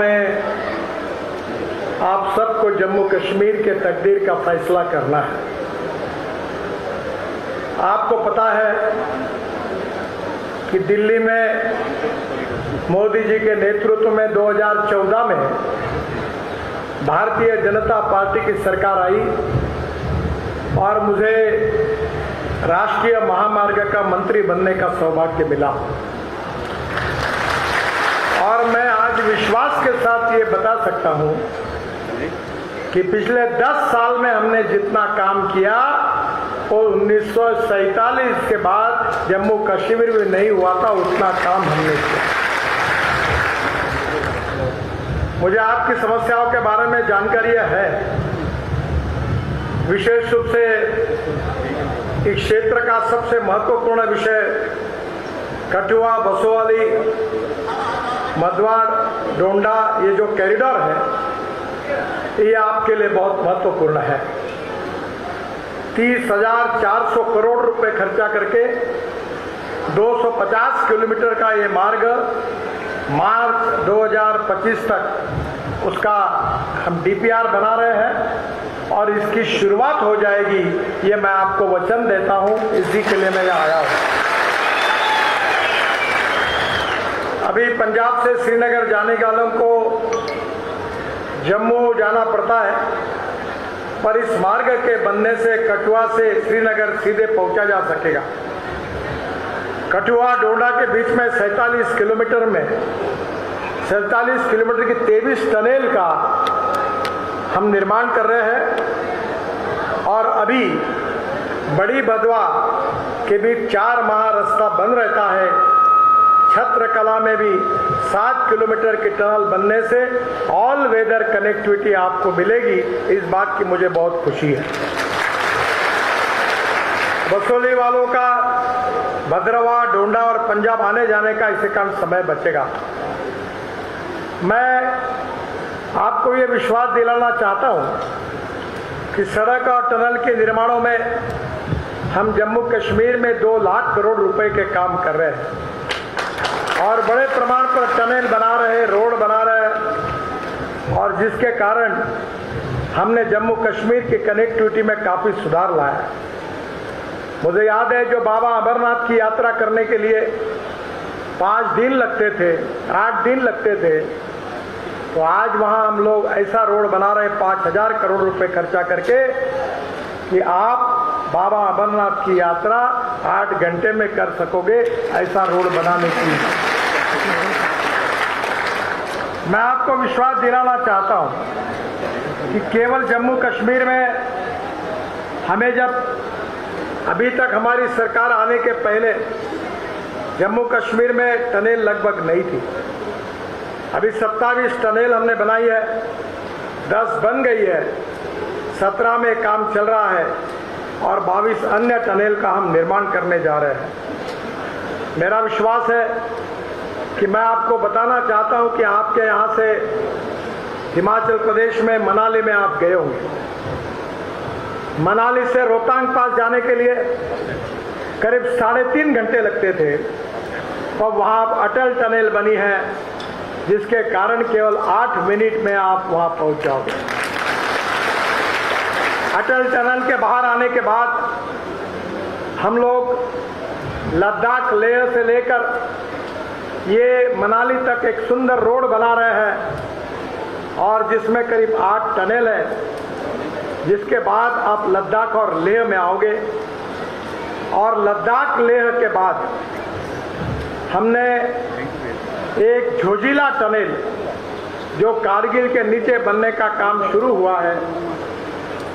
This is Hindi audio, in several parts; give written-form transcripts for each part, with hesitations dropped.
में आप सबको जम्मू कश्मीर के तकदीर का फैसला करना है। आपको पता है कि दिल्ली में मोदी जी के नेतृत्व में 2014 में भारतीय जनता पार्टी की सरकार आई और मुझे राष्ट्रीय महामार्ग का मंत्री बनने का सौभाग्य मिला। और मैं आज विश्वास के साथ ये बता सकता हूं कि पिछले 10 साल में हमने जितना काम किया वो 1947 के बाद जम्मू कश्मीर में नहीं हुआ था, उतना काम हमने किया। मुझे आपकी समस्याओं के बारे में जानकारी है। विशेष रूप से इस क्षेत्र का सबसे महत्वपूर्ण विषय कठुआ, बसोवाली, मधवाड़, डोंडा, ये जो कॉरिडोर है ये आपके लिए बहुत महत्वपूर्ण है। 30,400 करोड़ रुपए खर्चा करके 250 किलोमीटर का ये मार्ग मार्च 2025 तक उसका हम डीपीआर बना रहे हैं और इसकी शुरुआत हो जाएगी, ये मैं आपको वचन देता हूं। इसी के लिए मैं यहाँ आया हूं। अभी पंजाब से श्रीनगर जाने वालों को जम्मू जाना पड़ता है, पर इस मार्ग के बनने से कठुआ से श्रीनगर सीधे पहुंचा जा सकेगा। कठुआ डोडा के बीच में 47 किलोमीटर में 47 किलोमीटर की 23 टनल का हम निर्माण कर रहे हैं और अभी बड़ी बदवा के बीच 4 माह रास्ता बंद रहता है। छत्रकला में भी 7 किलोमीटर की टनल बनने से ऑल वेदर कनेक्टिविटी आपको मिलेगी। इस बात की मुझे बहुत खुशी है। बसोली वालों का भद्रवा, डोंडा और पंजाब आने जाने का इसी कारण समय बचेगा। मैं आपको ये विश्वास दिलाना चाहता हूं कि सड़क और टनल के निर्माणों में हम जम्मू कश्मीर में 2 लाख करोड़ रुपए के काम कर रहे हैं और बड़े प्रमाण पर टनल बना रहे, रोड बना रहे और जिसके कारण हमने जम्मू कश्मीर की कनेक्टिविटी में काफी सुधार लाया है। मुझे याद है जो बाबा अमरनाथ की यात्रा करने के लिए 5 दिन लगते थे, 8 दिन लगते थे, तो आज वहां हम लोग ऐसा रोड बना रहे 5,000 करोड़ रुपए खर्चा करके कि आप बाबा अमरनाथ की यात्रा 8 घंटे में कर सकोगे। ऐसा रोड बनाने की मैं आपको विश्वास दिलाना चाहता हूं कि केवल जम्मू कश्मीर में हमें जब अभी तक हमारी सरकार आने के पहले जम्मू कश्मीर में टनल लगभग नहीं थी। अभी 27 टनल हमने बनाई है, 10 बन गई है, 17 में काम चल रहा है और 22 अन्य टनल का हम निर्माण करने जा रहे हैं। मेरा विश्वास है कि मैं आपको बताना चाहता हूं कि आपके यहां से हिमाचल प्रदेश में मनाली में आप गए होंगे। मनाली से रोहतांग पास जाने के लिए करीब 3.5 घंटे लगते थे और वहां अटल टनल बनी है जिसके कारण केवल 8 मिनट में आप वहां पहुंच जाओगे। अटल टनल के बाहर आने के बाद हम लोग लद्दाख लेह से लेकर ये मनाली तक एक सुंदर रोड बना रहे हैं और जिसमें करीब 8 टनल है, जिसके बाद आप लद्दाख और लेह में आओगे और लद्दाख लेह के बाद हमने एक झोजिला टनल जो कारगिल के नीचे बनने का काम शुरू हुआ है,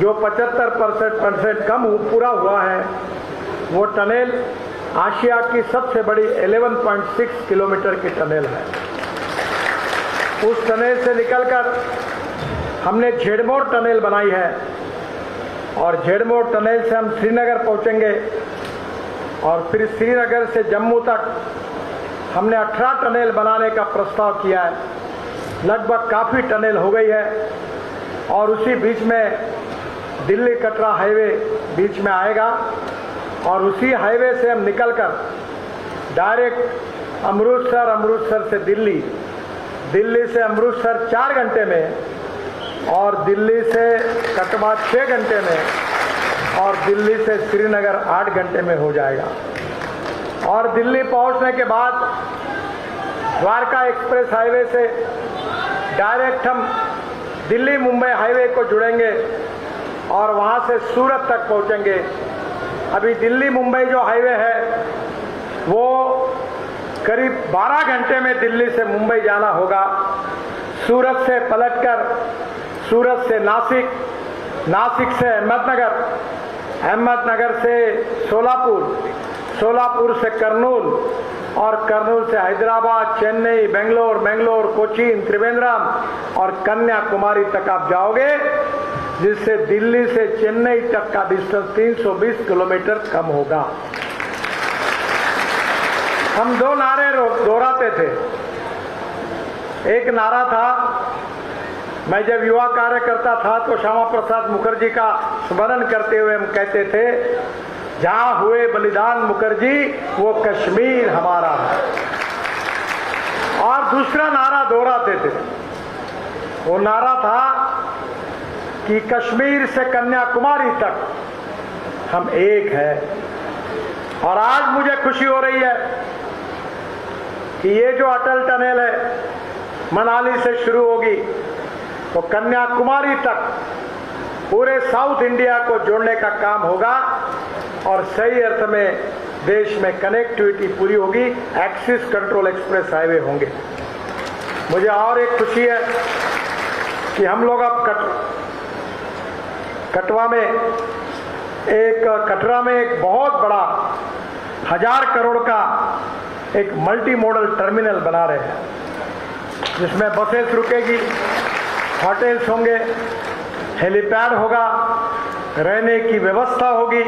जो 75% कम पूरा हुआ है। वो टनल आशिया की सबसे बड़ी 11.6 किलोमीटर की टनल है। उस टनल से निकलकर हमने झेड़मोर टनल बनाई है और झेड़मोर टनल से हम श्रीनगर पहुंचेंगे और फिर श्रीनगर से जम्मू तक हमने 18 टनल बनाने का प्रस्ताव किया है। लगभग काफ़ी टनल हो गई है और उसी बीच में दिल्ली कटरा हाईवे बीच में आएगा और उसी हाईवे से हम निकलकर डायरेक्ट अमृतसर से दिल्ली दिल्ली से अमृतसर 4 घंटे में और दिल्ली से कटवा 6 घंटे में और दिल्ली से श्रीनगर 8 घंटे में हो जाएगा। और दिल्ली पहुंचने के बाद द्वारका एक्सप्रेस हाईवे से डायरेक्ट हम दिल्ली मुंबई हाईवे को जुड़ेंगे और वहां से सूरत तक पहुंचेंगे। अभी दिल्ली मुंबई जो हाईवे है वो करीब 12 घंटे में दिल्ली से मुंबई जाना होगा। सूरत से पलटकर सूरत से नासिक, नासिक से अहमदनगर, अहमदनगर से सोलापुर, सोलापुर से कर्नूल और कर्नूल से हैदराबाद, चेन्नई, बेंगलोर, बेंगलोर, कोचीन, त्रिवेंद्रम और कन्याकुमारी तक आप जाओगे, जिससे दिल्ली से चेन्नई तक का डिस्टेंस 320 किलोमीटर कम होगा। हम 2 नारे दोहराते थे। एक नारा था, मैं जब युवा कार्यकर्ता था तो श्यामा प्रसाद मुखर्जी का स्मरण करते हुए हम कहते थे, जहां हुए बलिदान मुखर्जी वो कश्मीर हमारा है। और दूसरा नारा दोहराते थे, वो नारा था कि कश्मीर से कन्याकुमारी तक हम एक है। और आज मुझे खुशी हो रही है कि ये जो अटल टनल है मनाली से शुरू होगी तो कन्याकुमारी तक पूरे साउथ इंडिया को जोड़ने का काम होगा और सही अर्थ में देश में कनेक्टिविटी पूरी होगी। एक्सिस कंट्रोल एक्सप्रेस हाईवे होंगे। मुझे और एक खुशी है कि हम लोग अब कटरा में एक बहुत बड़ा 1000 करोड़ का एक मल्टी मॉडल टर्मिनल बना रहे हैं, जिसमें बसेस रुकेगी, होटल्स होंगे, हेलीपैड होगा, रहने की व्यवस्था होगी।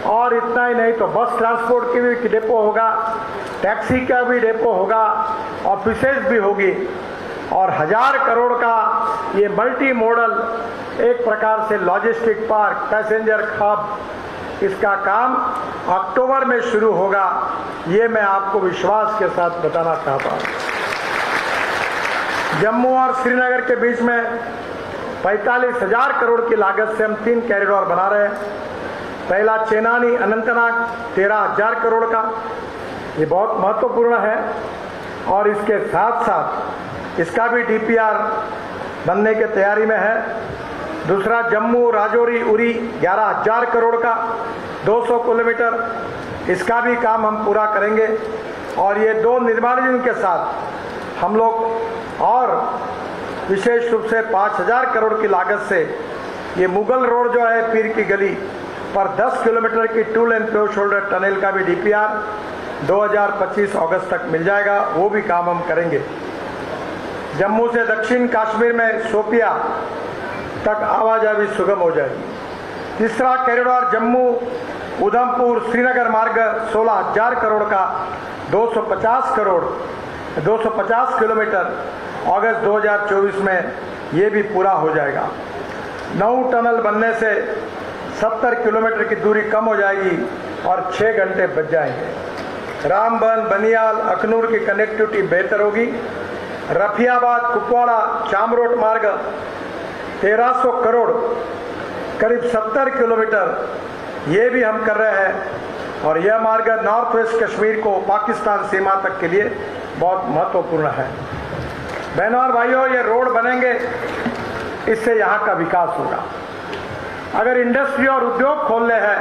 और इतना ही नहीं तो बस ट्रांसपोर्ट की भी डिपो होगा, टैक्सी का भी डिपो होगा, ऑफिसेज भी होगी। और 1000 करोड़ का ये मल्टी मॉडल एक प्रकार से लॉजिस्टिक पार्क, पैसेंजर हब, इसका काम अक्टूबर में शुरू होगा। ये मैं आपको विश्वास के साथ बताना चाहता हूँ। जम्मू और श्रीनगर के बीच में 45,000 करोड़ की लागत से हम 3 कॉरिडोर बना रहे हैं। पहला चेनानी अनंतनाग 13,000 करोड़ का, ये बहुत महत्वपूर्ण है। और इसके साथ साथ इसका भी डीपीआर बनने की तैयारी में है। दूसरा जम्मू राजौरी उरी 11,000 करोड़ का 200 किलोमीटर, इसका भी काम हम पूरा करेंगे। और ये 2 निर्माण के साथ हम लोग और विशेष रूप से 5,000 करोड़ की लागत से ये मुगल रोड जो है पीर की गली पर 10 किलोमीटर की 2 लेन पेव शोल्डर टनल का भी डीपीआर 2025 अगस्त तक मिल जाएगा। वो भी काम हम करेंगे। जम्मू से दक्षिण कश्मीर में शोपिया तक आवाजाही सुगम हो जाएगी। तीसरा कॉरिडोर जम्मू उधमपुर श्रीनगर मार्ग 16,000 करोड़ का 250 किलोमीटर अगस्त 2024 में ये भी पूरा हो जाएगा। 9 टनल बनने से 70 किलोमीटर की दूरी कम हो जाएगी और 6 घंटे बच जाएंगे। रामबन, बनियाल, अखनूर की कनेक्टिविटी बेहतर होगी। रफियाबाद, कुपवाड़ा, चामरोट मार्ग 1300 करोड़ करीब 70 किलोमीटर, ये भी हम कर रहे हैं। और यह मार्ग नॉर्थ वेस्ट कश्मीर को पाकिस्तान सीमा तक के लिए बहुत महत्वपूर्ण है। बहनों और भाइयों, ये रोड बनेंगे, इससे यहाँ का विकास होगा। अगर इंडस्ट्री और उद्योग खोलने हैं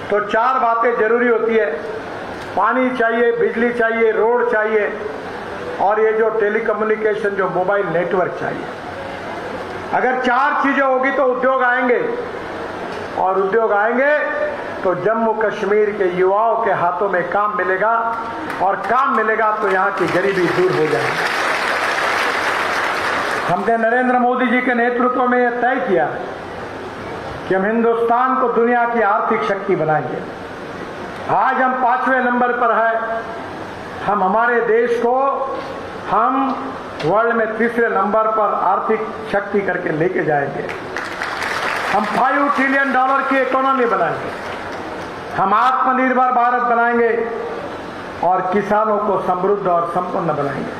तो 4 बातें जरूरी होती है। पानी चाहिए, बिजली चाहिए, रोड चाहिए और ये जो टेलीकम्युनिकेशन जो मोबाइल नेटवर्क चाहिए। अगर 4 चीजें होगी तो उद्योग आएंगे, और उद्योग आएंगे तो जम्मू कश्मीर के युवाओं के हाथों में काम मिलेगा, और काम मिलेगा तो यहाँ की गरीबी दूर हो जाएगी। हमने नरेंद्र मोदी जी के नेतृत्व में यह तय किया कि हम हिंदुस्तान को दुनिया की आर्थिक शक्ति बनाएंगे। आज हम 5वें नंबर पर है। हम हमारे देश को वर्ल्ड में 3रे नंबर पर आर्थिक शक्ति करके लेके जाएंगे। हम $5 ट्रिलियन की इकोनॉमी बनाएंगे। हम आत्मनिर्भर भारत बनाएंगे और किसानों को समृद्ध और संपन्न बनाएंगे।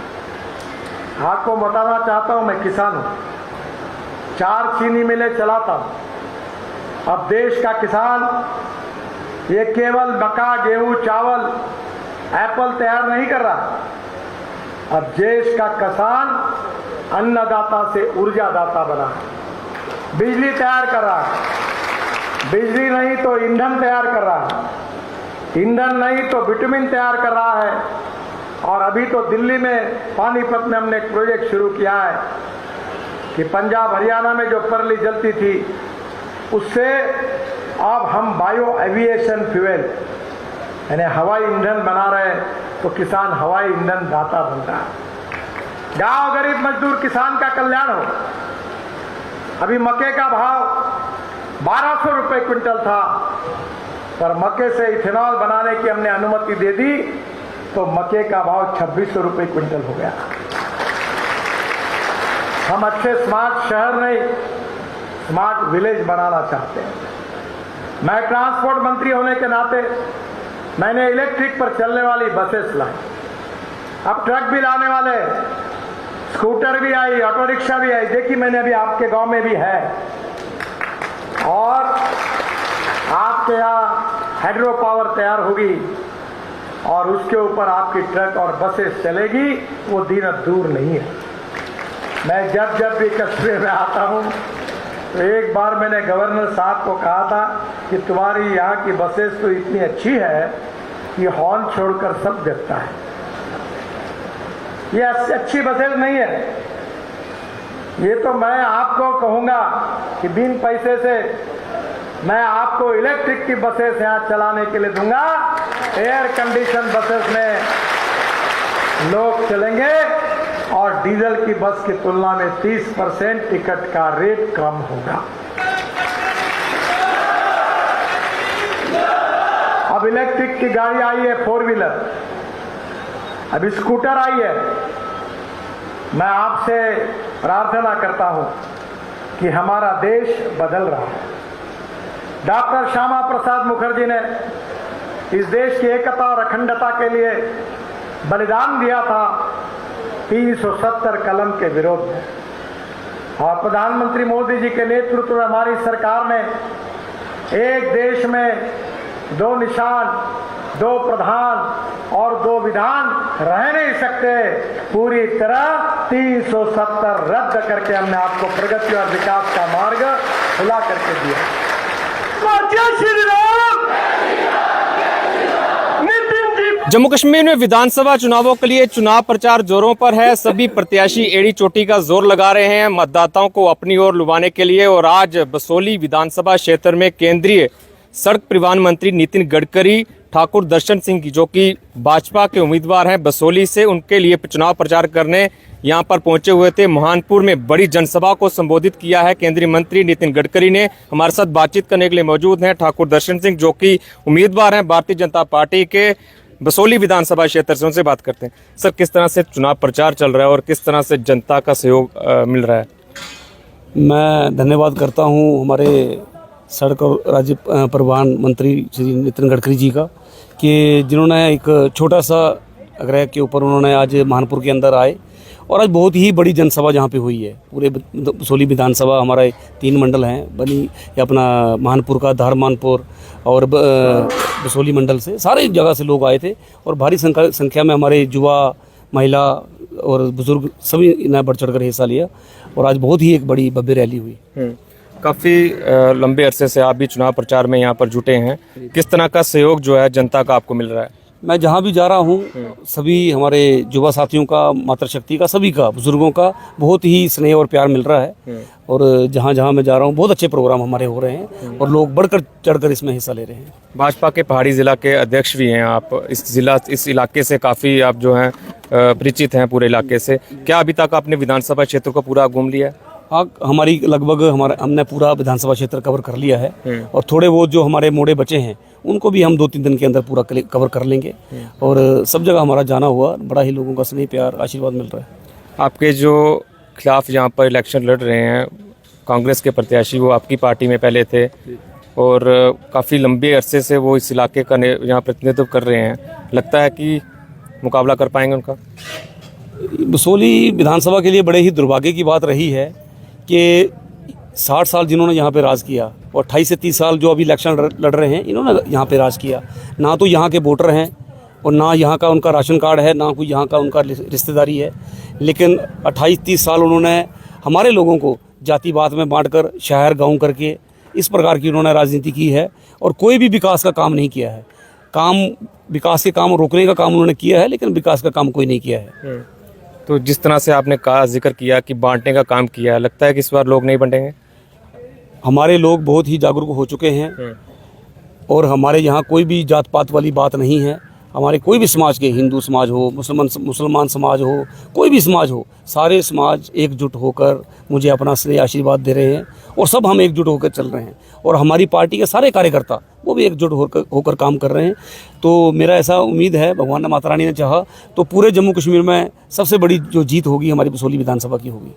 आपको बताना चाहता हूं, मैं किसान हूं, 4 चीनी मिलें चलाता हूं। अब देश का किसान ये केवल मक्का, गेहूं, चावल, एप्पल तैयार नहीं कर रहा। अब देश का किसान अन्नदाता से ऊर्जादाता बना है, बिजली तैयार कर रहा है, बिजली नहीं तो ईंधन तैयार कर रहा है, ईंधन नहीं तो विटामिन तैयार कर रहा है। और अभी तो दिल्ली में पानीपत में हमने एक प्रोजेक्ट शुरू किया है कि पंजाब हरियाणा में जो पराली जलती थी उससे अब हम बायो एविएशन फ्यूल यानी हवाई ईंधन बना रहे हैं, तो किसान हवाई ईंधन दाता बन रहा है। गांव गरीब मजदूर किसान का कल्याण हो। अभी मक्के का भाव 1200 रुपए क्विंटल था, पर मक्के से इथेनॉल बनाने की हमने अनुमति दे दी तो मक्के का भाव 2600 रुपए क्विंटल हो गया। हम अच्छे स्मार्ट शहर नहीं, स्मार्ट विलेज बनाना चाहते हैं। मैं ट्रांसपोर्ट मंत्री होने के नाते मैंने इलेक्ट्रिक पर चलने वाली बसेस लाई, अब ट्रक भी लाने वाले, स्कूटर भी आई, ऑटो रिक्शा भी आई। देखिए मैंने अभी आपके गांव में भी है, और आपके यहाँ हाइड्रो पावर तैयार होगी और उसके ऊपर आपकी ट्रक और बसेस चलेगी, वो दिन अब दूर नहीं है। मैं जब भी कस्बे में आता हूँ तो एक बार मैंने गवर्नर साहब को कहा था कि तुम्हारी यहाँ की बसेस तो इतनी अच्छी है कि हॉर्न छोड़कर सब देखता है। ये अच्छी बसेस नहीं है। ये तो मैं आपको कहूँगा कि बिन पैसे से मैं आपको इलेक्ट्रिक की बसेस यहाँ चलाने के लिए दूंगा। एयर कंडीशन बसेस में लोग चलेंगे और डीजल की बस की तुलना में 30% टिकट का रेट कम होगा। अब इलेक्ट्रिक की गाड़ी आई है, 4 व्हीलर, अभी स्कूटर आई है। मैं आपसे प्रार्थना करता हूं कि हमारा देश बदल रहा है। डॉक्टर श्यामा प्रसाद मुखर्जी ने इस देश की एकता और अखंडता के लिए बलिदान दिया था 370 कलम के विरोध में, और प्रधानमंत्री मोदी जी के नेतृत्व में हमारी सरकार ने एक देश में 2 निशान, 2 प्रधान और 2 विधान रह नहीं सकते। पूरी तरह 370 रद्द करके हमने आपको प्रगति और विकास का मार्ग खुला करके दिया। जय श्री राम। जम्मू कश्मीर में विधानसभा चुनावों के लिए चुनाव प्रचार जोरों पर है। सभी प्रत्याशी एड़ी चोटी का जोर लगा रहे हैं मतदाताओं को अपनी ओर लुभाने के लिए। और आज बसोली विधानसभा क्षेत्र में केंद्रीय सड़क परिवहन मंत्री नितिन गडकरी, ठाकुर दर्शन सिंह जो कि भाजपा के उम्मीदवार हैं बसोली से, उनके लिए चुनाव प्रचार करने यहां पर पहुंचे हुए थे। महानपुर में बड़ी जनसभा को संबोधित किया है केंद्रीय मंत्री नितिन गडकरी ने। हमारे साथ बातचीत करने के लिए मौजूद हैं ठाकुर दर्शन सिंह जो कि उम्मीदवार हैं भारतीय जनता पार्टी के बसोली विधानसभा क्षेत्र से। उनसे बात करते हैं। सर, किस तरह से चुनाव प्रचार चल रहा है और किस तरह से जनता का सहयोग मिल रहा है? मैं धन्यवाद करता हूं हमारे सड़क और राज्य परिवहन मंत्री श्री नितिन गडकरी जी का, कि जिन्होंने एक छोटा सा आग्रह के ऊपर उन्होंने आज महानपुर के अंदर आए और आज बहुत ही बड़ी जनसभा जहाँ पे हुई है। पूरे बसोली विधानसभा, हमारे 3 मंडल हैं, बनी अपना महानपुर का, धारमानपुर और बसोली मंडल से सारे जगह से लोग आए थे और भारी संख्या में हमारे युवा, महिला और बुजुर्ग सभी ने बढ़ चढ़ कर हिस्सा लिया और आज बहुत ही एक बड़ी भव्य रैली हुई। काफ़ी लंबे अरसे से आप भी चुनाव प्रचार में यहाँ पर जुटे हैं। किस तरह का सहयोग जो है जनता का आपको मिल रहा है? मैं जहाँ भी जा रहा हूँ सभी हमारे युवा साथियों का, मातृशक्ति का, सभी का, बुजुर्गों का बहुत ही स्नेह और प्यार मिल रहा है। और जहाँ जहाँ मैं जा रहा हूँ बहुत अच्छे प्रोग्राम हमारे हो रहे हैं और लोग बढ़कर चढ़कर इसमें हिस्सा ले रहे हैं। भाजपा के पहाड़ी जिला के अध्यक्ष भी हैं आप। इस इलाके से काफ़ी आप जो हैं परिचित हैं पूरे इलाके से। क्या अभी तक आपने विधानसभा क्षेत्र को पूरा घूम लिया? हाँ, हमने लगभग पूरा विधानसभा क्षेत्र कवर कर लिया है और थोड़े बहुत जो हमारे मोड़े बचे हैं उनको भी हम 2-3 दिन के अंदर पूरा कवर कर लेंगे। और सब जगह हमारा जाना हुआ, बड़ा ही लोगों का स्नेह, प्यार, आशीर्वाद मिल रहा है। आपके जो खिलाफ यहाँ पर इलेक्शन लड़ रहे हैं कांग्रेस के प्रत्याशी, वो आपकी पार्टी में पहले थे और काफ़ी लंबे अरसे से वो इस इलाके का यहाँ प्रतिनिधित्व कर रहे हैं। लगता है कि मुकाबला कर पाएंगे उनका? बसोली विधानसभा के लिए बड़े ही दुर्भाग्य की बात रही है कि 60 साल जिन्होंने यहाँ पे राज किया और 28 से 30 साल जो अभी इलेक्शन लड़ रहे हैं, इन्होंने यहाँ पे राज किया। ना तो यहाँ के वोटर हैं और ना यहाँ का उनका राशन कार्ड है, ना कोई यहाँ का उनका रिश्तेदारी है, लेकिन 28-30 साल उन्होंने हमारे लोगों को जातिवाद में बांटकर शहर गांव करके इस प्रकार की उन्होंने राजनीति की है और कोई भी विकास का काम नहीं किया है। विकास के काम रोकने का काम उन्होंने किया है, लेकिन विकास का काम कोई नहीं किया है। तो जिस तरह से आपने कहा, जिक्र किया कि बांटने का काम किया है, लगता है कि इस बार लोग नहीं बांटेंगे? हमारे लोग बहुत ही जागरूक हो चुके हैं और हमारे यहाँ कोई भी जात पात वाली बात नहीं है। हमारे कोई भी समाज के, हिंदू समाज हो, मुसलमान समाज हो, कोई भी समाज हो, सारे समाज एकजुट होकर मुझे अपना स्नेह आशीर्वाद दे रहे हैं और सब हम एकजुट होकर चल रहे हैं और हमारी पार्टी के सारे कार्यकर्ता वो भी एकजुट होकर काम कर रहे हैं। तो मेरा ऐसा उम्मीद है, भगवान माता रानी ने चाहा तो पूरे जम्मू कश्मीर में सबसे बड़ी जो जीत होगी हमारी बसोली विधानसभा की होगी।